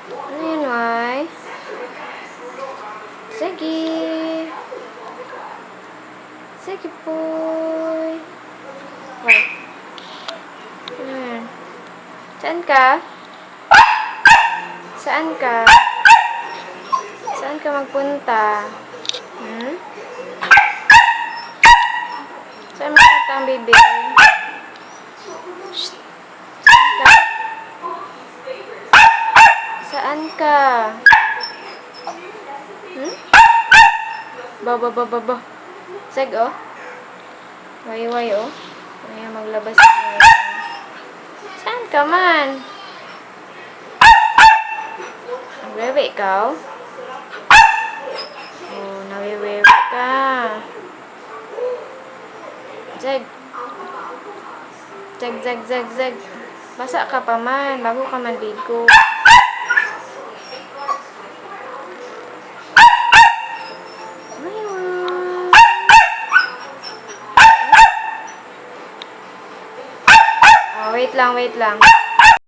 Ano yun, May? Sige. Sige, boy. Wait. Saan ka? Saan ka? Saan ka magpunta? Saan magpunta ang baby? Shh. Saan ka? Ba. Seg, oh. Way, oh. Kaya maglabas na. Saan ka man? Nagwewe ikaw? Oh, nawewewe ka. Zeg. Basa ka pa man, bago ka manligo. Oh, wait lang.